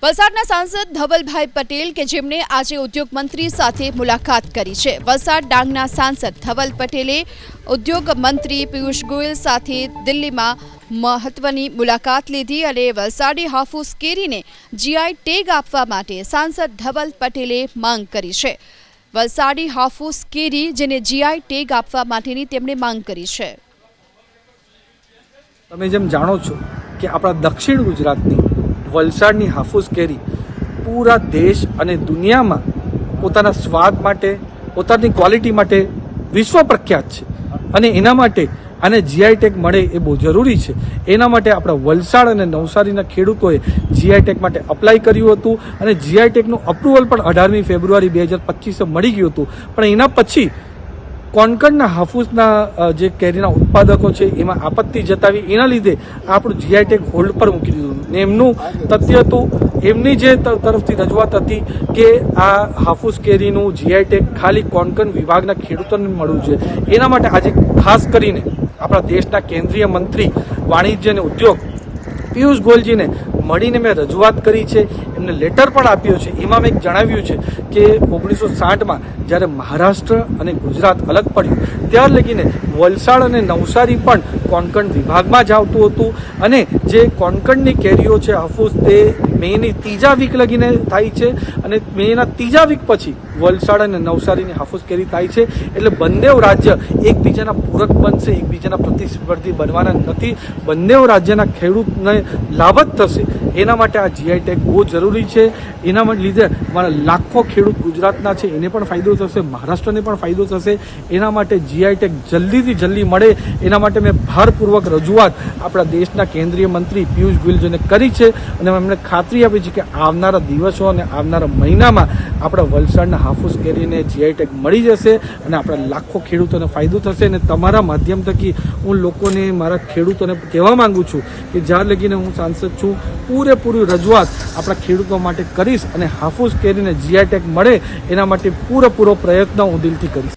વલસાડના સાંસદ ધવલભાઈ પટેલ કે જેમણે આજે ઉદ્યોગ મંત્રી સાથે મુલાકાત કરી છે। વલસાડ ડાંગના સાંસદ ધવલ પટેલે ઉદ્યોગ મંત્રી પિયુષ ગોયલ સાથે દિલ્હીમાં મહત્વની મુલાકાત લીધી અને વલસાડી હાફૂસ કેરીને જીઆઈ ટેગ આપવા માટે સાંસદ ધવલ પટેલે માંગ કરી છે। વલસાડી હાફૂસ કેરી જેને જીઆઈ ટેગ આપવા માટેની તેમણે માંગ કરી છે। તમે જેમ જાણો છો કે આપણા દક્ષિણ ગુજરાતની વલસાડની હાફૂસ કેરી પૂરા દેશ અને દુનિયામાં પોતાના સ્વાદ માટે પોતાની ક્વોલિટી માટે વિશ્વ પ્રખ્યાત છે અને એના માટે આને જીઆઈ ટેગ મળે એ બહુ જરૂરી છે। એના માટે આપણા વલસાડ અને નવસારીના ખેડૂતોએ જીઆઈ ટેગ માટે અપ્લાય કર્યું હતું અને જીઆઈ ટેગનું અપ્રુવલ પણ 18મી ફેબ્રુઆરી 2025 મળી ગયું હતું। પણ એના પછી કોણકણના હાફૂસના જે કેરીના ઉત્પાદકો છે એમાં આપત્તિ જતાવી એના લીધે આપણું જીઆઈ ટેગ હોલ્ડ પર મૂકી દીધું ને એમનું તથ્ય હતું એમની જે તરફથી રજૂઆત હતી કે આ હાફૂસ કેરીનું જીઆઈ ટેગ ખાલી કોણકણ વિભાગના ખેડૂતોને મળવું છે। એના માટે આજે ખાસ કરીને આપણા દેશના કેન્દ્રીય મંત્રી વાણિજ્ય અને ઉદ્યોગ પિયુષ ગોયલજીને મળીને મેં રજૂઆત કરી છે, એમને લેટર પણ આપ્યો છે। એમાં મેં જણાવ્યું છે કે 1960માં જ્યારે મહારાષ્ટ્ર અને ગુજરાત અલગ પડ્યું ત્યાર લગીને વલસાડ અને નવસારી પણ કોણકણ વિભાગમાં જ આવતું હતું અને જે કોણકણની કેરીઓ છે હાફૂસ તે મેની ત્રીજા વીક લગીને થાય છે અને મેના ત્રીજા વીક પછી વલસાડ અને નવસારીની હાફૂસ કેરી થાય છે। એટલે બંને રાજ્ય એકબીજાના પૂરક બનશે, એકબીજાના પ્રતિસ્પર્ધી બનવાના નથી। બંને રાજ્યના ખેડૂતને લાભ જ થશે। એના માટે આ જીઆઈ ટેગ બહુ જરૂરી છે। એના લીધે અમારા લાખો ખેડૂત ગુજરાતના છે એને પણ ફાયદો થશે, મહારાષ્ટ્રને પણ ફાયદો થશે। એના માટે જીઆઈ ટેગ જલ્દીથી જલ્દી મળે એના માટે મેં ભારપૂર્વક રજૂઆત આપણા દેશના કેન્દ્રીય મંત્રી પિયુષ ગોયલજીને કરી છે અને એમણે ખાતરી આપી છે કે આવનારા દિવસો અને આવનારા મહિનામાં આપણા વલસાડના હાફૂસ કેરીને જીઆઈ ટેગ મળી જશે અને આપણા લાખો ખેડૂતોને ફાયદો થશે। અને તમારા માધ્યમ થકી હું લોકોને, મારા ખેડૂતોને કહેવા માંગુ છું કે જ્યાં લગીને હું સાંસદ છું પૂરેપૂરી રજૂઆત આપણા ખેડૂતો માટે કરીશ અને હાફૂસ કેરીને જીઆઈ ટેગ મળે એના માટે પૂરેપૂરો પ્રયત્ન હું દિલથી કરીશ।